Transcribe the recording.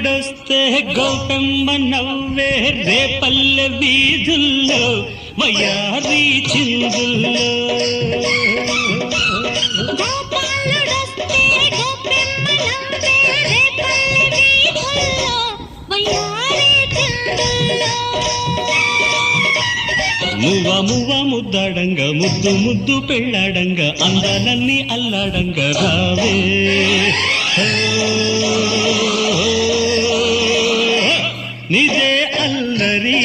గోపాలుడొస్తే గోపెమ్మ నవ్వే రేపల్లె వీధుల్లో వయ్యారి చిందుల్లో మువ్వ మువ్వ ముద్దాడంగ ముద్దు ముద్దు పెళ్ళాడంగ అందాలన్నీ అల్లాడంగ రావే నిజే అల్లరి